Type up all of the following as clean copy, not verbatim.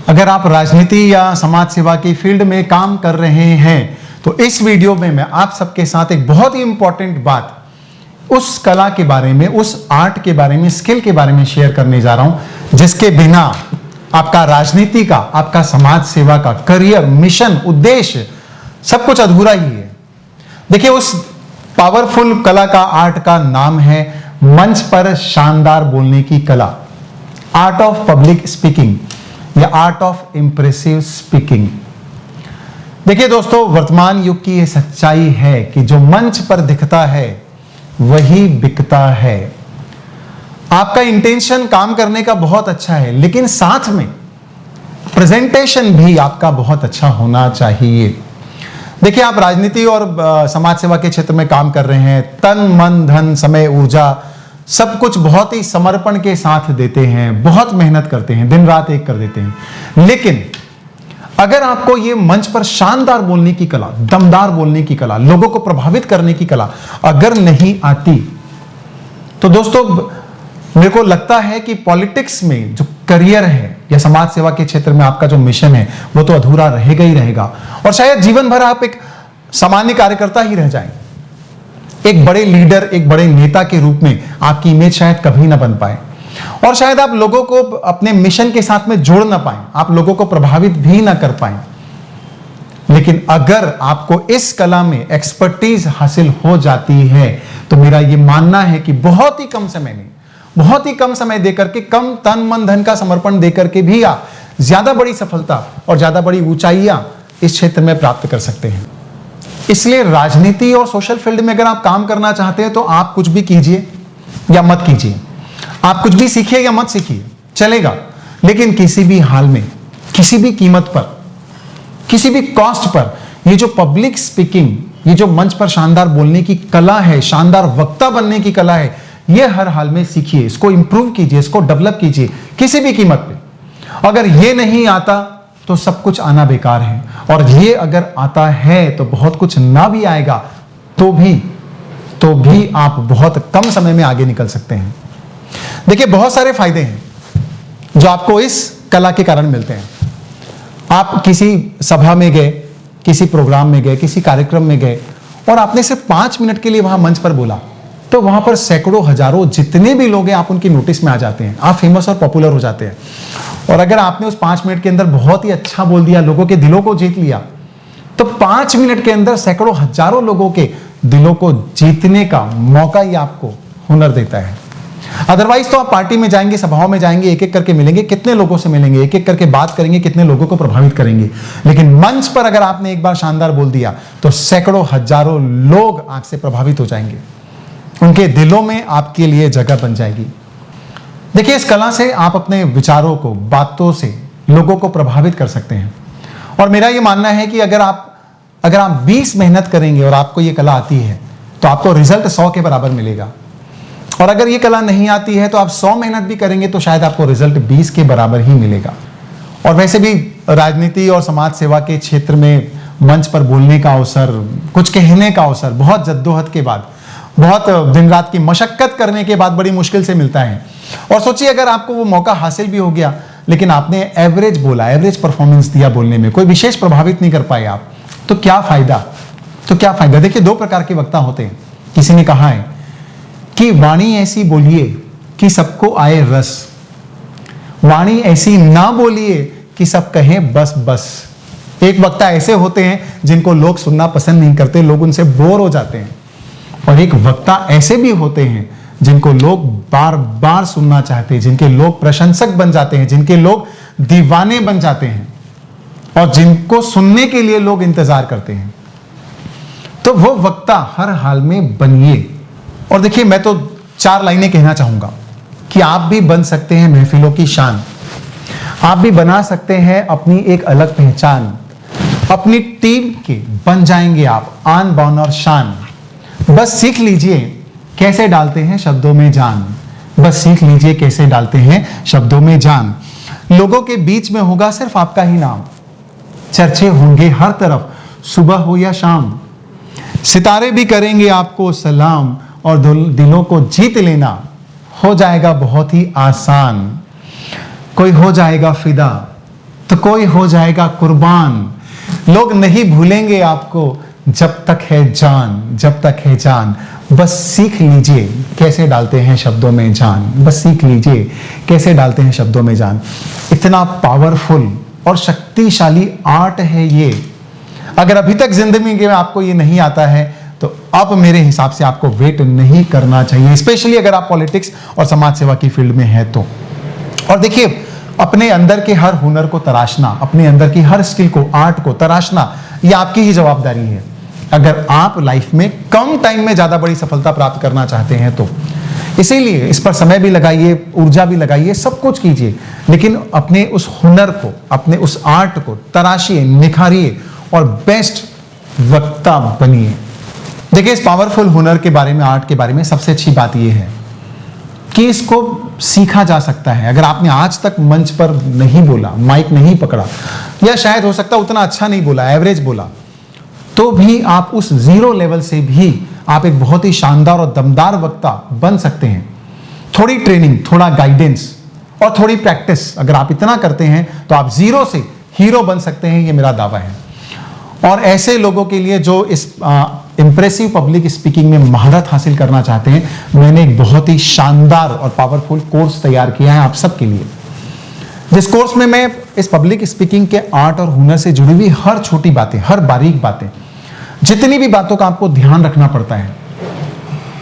अगर आप राजनीति या समाज सेवा की फील्ड में काम कर रहे हैं तो इस वीडियो में मैं आप सबके साथ एक बहुत ही इंपॉर्टेंट बात उस कला के बारे में, उस आर्ट के बारे में, स्किल के बारे में शेयर करने जा रहा हूं जिसके बिना आपका राजनीति का, आपका समाज सेवा का करियर, मिशन, उद्देश्य सब कुछ अधूरा ही है। देखिए, उस पावरफुल कला का, आर्ट का नाम है मंच पर शानदार बोलने की कला, आर्ट ऑफ पब्लिक स्पीकिंग या आर्ट ऑफ इंप्रेसिव स्पीकिंग। देखिए दोस्तों, वर्तमान युग की यह सच्चाई है कि जो मंच पर दिखता है वही बिकता है। आपका इंटेंशन काम करने का बहुत अच्छा है, लेकिन साथ में प्रेजेंटेशन भी आपका बहुत अच्छा होना चाहिए। देखिए, आप राजनीति और समाज सेवा के क्षेत्र में काम कर रहे हैं, तन मन धन समय ऊर्जा सब कुछ बहुत ही समर्पण के साथ देते हैं, बहुत मेहनत करते हैं, दिन रात एक कर देते हैं। लेकिन अगर आपको ये मंच पर शानदार बोलने की कला, दमदार बोलने की कला, लोगों को प्रभावित करने की कला अगर नहीं आती तो दोस्तों मेरे को लगता है कि पॉलिटिक्स में जो करियर है या समाज सेवा के क्षेत्र में आपका जो मिशन है वो तो अधूरा रहेगा ही रहेगा, और शायद जीवन भर आप एक सामान्य कार्यकर्ता ही रह जाएं। एक बड़े लीडर, एक बड़े नेता के रूप में आपकी इमेज शायद कभी ना बन पाए, और शायद आप लोगों को अपने मिशन के साथ में जोड़ ना पाए, आप लोगों को प्रभावित भी ना कर पाए। लेकिन अगर आपको इस कला में एक्सपर्टीज हासिल हो जाती है तो मेरा यह मानना है कि बहुत ही कम समय में, बहुत ही कम समय देकर के, कम तन मन धन का समर्पण देकर के भी आप ज्यादा बड़ी सफलता और ज्यादा बड़ी ऊंचाइयां इस क्षेत्र में प्राप्त कर सकते हैं। इसलिए राजनीति और सोशल फील्ड में अगर आप काम करना चाहते हैं तो आप कुछ भी कीजिए या मत कीजिए, आप कुछ भी सीखिए या मत सीखिए, चलेगा। लेकिन किसी भी हाल में, किसी भी कीमत पर, किसी भी कॉस्ट पर ये जो पब्लिक स्पीकिंग, ये जो मंच पर शानदार बोलने की कला है, शानदार वक्ता बनने की कला है, ये हर हाल में सीखिए, इसको इंप्रूव कीजिए, इसको डेवलप कीजिए किसी भी कीमत पे। अगर ये नहीं आता तो सब कुछ आना बेकार है, और ये अगर आता है तो बहुत कुछ ना भी आएगा तो भी आप बहुत कम समय में आगे निकल सकते हैं। देखिए, बहुत सारे फायदे हैं जो आपको इस कला के कारण मिलते हैं। आप किसी सभा में गए, किसी प्रोग्राम में गए, किसी कार्यक्रम में गए और आपने सिर्फ 5 मिनट के लिए वहां मंच पर बोला तो वहां पर सैकड़ों, हजारों, जितने भी लोग हैं आप उनकी नोटिस में आ जाते हैं, आप फेमस और पॉपुलर हो जाते हैं। और अगर आपने उस 5 मिनट के अंदर बहुत ही अच्छा बोल दिया, लोगों के दिलों को जीत लिया, तो 5 मिनट के अंदर सैकड़ों, हजारों लोगों के दिलों को जीतने का मौका ही आपको हुनर देता है। अदरवाइज तो आप पार्टी में जाएंगे, सभाओं में जाएंगे, एक एक करके मिलेंगे, कितने लोगों से मिलेंगे, एक एक करके बात करेंगे, कितने लोगों को प्रभावित करेंगे। लेकिन मंच पर अगर आपने एक बार शानदार बोल दिया तो सैकड़ों, हजारों लोग आपसे प्रभावित हो जाएंगे, उनके दिलों में आपके लिए जगह बन जाएगी। देखिए, इस कला से आप अपने विचारों को, बातों से लोगों को प्रभावित कर सकते हैं। और मेरा यह मानना है कि अगर आप 20 मेहनत करेंगे और आपको यह कला आती है तो आपको रिजल्ट 100 के बराबर मिलेगा। और अगर यह कला नहीं आती है तो आप 100 मेहनत भी करेंगे तो शायद आपको रिजल्ट 20 के बराबर ही मिलेगा। और वैसे भी राजनीति और समाज सेवा के क्षेत्र में मंच पर बोलने का अवसर, कुछ कहने का अवसर बहुत जद्दोजहद के बाद, बहुत दिन रात की मशक्कत करने के बाद बड़ी मुश्किल से मिलता है। और सोचिए, अगर आपको वो मौका हासिल भी हो गया लेकिन आपने एवरेज बोला, एवरेज परफॉर्मेंस दिया बोलने में, कोई विशेष प्रभावित नहीं कर पाए आप, तो क्या फायदा? देखिए, 2 प्रकार के वक्ता होते हैं। किसी ने कहा है कि वाणी ऐसी बोलिए कि सबको आए रस, वाणी ऐसी ना बोलिए कि सब कहें बस बस। एक वक्ता ऐसे होते हैं जिनको लोग सुनना पसंद नहीं करते, लोग उनसे बोर हो जाते हैं। और एक वक्ता ऐसे भी होते हैं जिनको लोग बार बार सुनना चाहते हैं, जिनके लोग प्रशंसक बन जाते हैं, जिनके लोग दीवाने बन जाते हैं और जिनको सुनने के लिए लोग इंतजार करते हैं। तो वो वक्ता हर हाल में बनिए। और देखिए, मैं तो 4 लाइनें कहना चाहूंगा कि आप भी बन सकते हैं महफिलों की शान, आप भी बना सकते हैं अपनी एक अलग पहचान, अपनी टीम के बन जाएंगे आप आन बान और शान। बस सीख लीजिए कैसे डालते हैं शब्दों में जान, बस सीख लीजिए कैसे डालते हैं शब्दों में जान। लोगों के बीच में होगा सिर्फ आपका ही नाम, चर्चे होंगे हर तरफ, सुबह हो या शाम। सितारे भी करेंगे आपको सलाम, और दिलों को जीत लेना हो जाएगा बहुत ही आसान। कोई हो जाएगा फिदा, तो कोई हो जाएगा कुर्बान। लोग नहीं भूलेंगे आपको जब तक है जान, जब तक है जान। बस सीख लीजिए कैसे डालते हैं शब्दों में जान, बस सीख लीजिए कैसे डालते हैं शब्दों में जान। इतना पावरफुल और शक्तिशाली आर्ट है ये। अगर अभी तक जिंदगी में आपको ये नहीं आता है तो अब मेरे हिसाब से आपको वेट नहीं करना चाहिए, स्पेशली अगर आप पॉलिटिक्स और समाज सेवा की फील्ड में हैं तो। और देखिए, अपने अंदर के हर हुनर को तराशना, अपने अंदर की हर स्किल को, आर्ट को तराशना, ये आपकी ही जवाबदारी है। अगर आप लाइफ में कम टाइम में ज्यादा बड़ी सफलता प्राप्त करना चाहते हैं तो इसीलिए इस पर समय भी लगाइए, ऊर्जा भी लगाइए, सब कुछ कीजिए, लेकिन अपने उस हुनर को, अपने उस आर्ट को तराशिए, निखारिए और बेस्ट वक्ता बनिए। देखिए, इस पावरफुल हुनर के बारे में, आर्ट के बारे में सबसे अच्छी बात यह है कि इसको सीखा जा सकता है। अगर आपने आज तक मंच पर नहीं बोला, माइक नहीं पकड़ा, या शायद हो सकता उतना अच्छा नहीं बोला, एवरेज बोला, तो भी आप उस जीरो लेवल से भी आप एक बहुत ही शानदार और दमदार वक्ता बन सकते हैं। थोड़ी ट्रेनिंग, थोड़ा गाइडेंस और थोड़ी प्रैक्टिस अगर आप इतना करते हैं तो आप जीरो से हीरो बन सकते हैं, ये मेरा दावा है। और ऐसे लोगों के लिए जो इस इंप्रेसिव पब्लिक स्पीकिंग में महारत हासिल करना चाहते हैं, मैंने एक बहुत ही शानदार और पावरफुल कोर्स तैयार किया है आप सबके लिए। जिस कोर्स में मैं इस पब्लिक स्पीकिंग के आर्ट और हुनर से जुड़ी हुई हर छोटी बातें, हर बारीक बातें, जितनी भी बातों का आपको ध्यान रखना पड़ता है,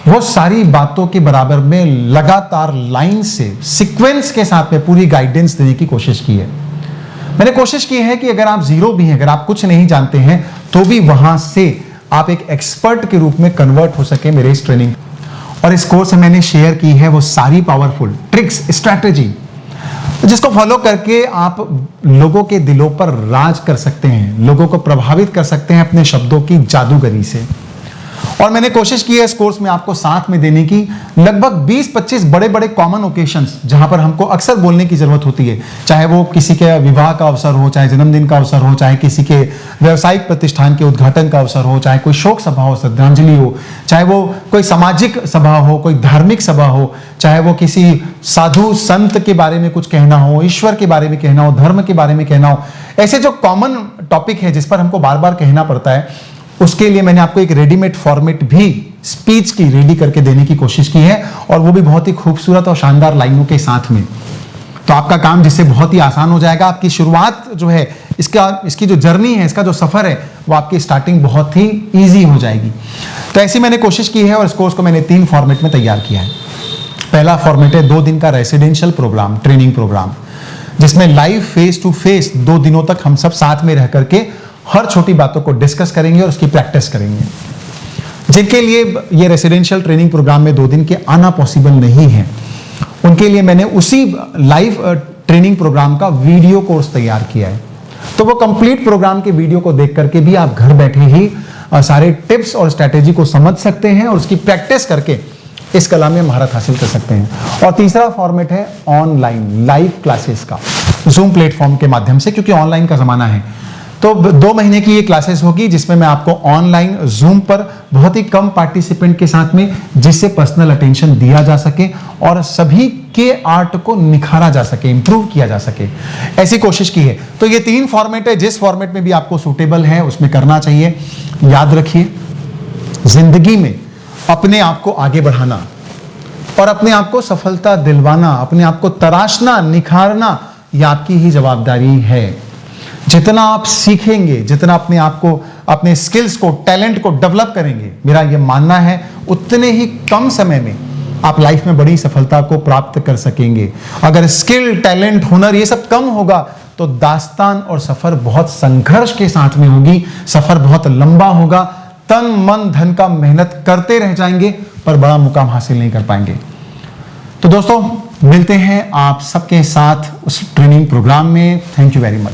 वो सारी बातों के बराबर में लगातार लाइन से, सीक्वेंस के साथ में पूरी गाइडेंस देने की कोशिश की है। मैंने कोशिश की है कि अगर आप जीरो भी हैं, अगर आप कुछ नहीं जानते हैं, तो भी वहां से आप एक एक्सपर्ट के रूप में कन्वर्ट हो सके मेरे इस ट्रेनिंग। और इस कोर्स में मैंने शेयर की है वो सारी पावरफुल ट्रिक्स, स्ट्रैटेजी, जिसको फॉलो करके आप लोगों के दिलों पर राज कर सकते हैं, लोगों को प्रभावित कर सकते हैं अपने शब्दों की जादूगरी से। और मैंने कोशिश की है इस कोर्स में आपको साथ में देने की लगभग 20-25 बड़े बड़े कॉमन ओकेशंस, जहां पर हमको अक्सर बोलने की जरूरत होती है, चाहे वो किसी के विवाह का अवसर हो, चाहे जन्मदिन का अवसर हो, चाहे किसी के व्यावसायिक प्रतिष्ठान के उद्घाटन का अवसर हो, चाहे कोई शोक सभा हो, श्रद्धांजलि हो, चाहे वो कोई सामाजिक सभा हो, कोई धार्मिक सभा हो, चाहे वो किसी साधु संत के बारे में कुछ कहना हो, ईश्वर के बारे में कहना हो, धर्म के बारे में कहना हो। ऐसे जो कॉमन टॉपिक है जिस पर हमको बार बार कहना पड़ता है, उसके लिए मैंने आपको एक रेडीमेड फॉर्मेट भी स्पीच की रेडी करके देने की कोशिश की है, और वो भी बहुत ही खूबसूरत और शानदार लाइनों के साथ में। तो आपका काम जिससे बहुत ही आसान हो जाएगा। आपकी शुरुआत जो है, इसकी जो जर्नी है, इसका जो सफर है, वो आपकी स्टार्टिंग बहुत ही ईजी हो जाएगी। तो ऐसी मैंने कोशिश की है और इस कोर्स को मैंने 3 फॉर्मेट में तैयार किया है। पहला फॉर्मेट है 2 दिन का रेसिडेंशियल प्रोग्राम, ट्रेनिंग प्रोग्राम, जिसमें लाइव फेस टू फेस 2 दिनों तक हम सब साथ में रह करके हर छोटी बातों को डिस्कस करेंगे और उसकी प्रैक्टिस करेंगे। जिनके लिए ये रेसिडेंशियल ट्रेनिंग प्रोग्राम में 2 दिन के आना पॉसिबल नहीं है, उनके लिए मैंने उसी लाइव ट्रेनिंग प्रोग्राम का वीडियो कोर्स तैयार किया है। तो वो कंप्लीट प्रोग्राम के वीडियो को देख करके भी आप घर बैठे ही सारे टिप्स और स्ट्रैटेजी को समझ सकते हैं और उसकी प्रैक्टिस करके इस कला में महारत हासिल कर सकते हैं। और तीसरा फॉर्मेट है ऑनलाइन लाइव क्लासेस का, जूम प्लेटफॉर्म के माध्यम से, क्योंकि ऑनलाइन का जमाना है। तो 2 महीने की ये क्लासेस होगी, जिसमें मैं आपको ऑनलाइन जूम पर बहुत ही कम पार्टिसिपेंट के साथ में, जिससे पर्सनल अटेंशन दिया जा सके और सभी के आर्ट को निखारा जा सके, इंप्रूव किया जा सके, ऐसी कोशिश की है। तो ये 3 फॉर्मेट है, जिस फॉर्मेट में भी आपको सूटेबल है उसमें करना चाहिए। याद रखिए, जिंदगी में अपने आप को आगे बढ़ाना और अपने आप को सफलता दिलवाना, अपने आप को तराशना, निखारना, यह आपकी ही जवाबदारी है। जितना आप सीखेंगे, जितना अपने आप को, अपने स्किल्स को, टैलेंट को डेवलप करेंगे, मेरा यह मानना है उतने ही कम समय में आप लाइफ में बड़ी सफलता को प्राप्त कर सकेंगे। अगर स्किल, टैलेंट, हुनर ये सब कम होगा तो दास्तान और सफर बहुत संघर्ष के साथ में होगी, सफर बहुत लंबा होगा, तन मन धन का मेहनत करते रह जाएंगे पर बड़ा मुकाम हासिल नहीं कर पाएंगे। तो दोस्तों, मिलते हैं आप सबके साथ उस ट्रेनिंग प्रोग्राम में। Thank you very much.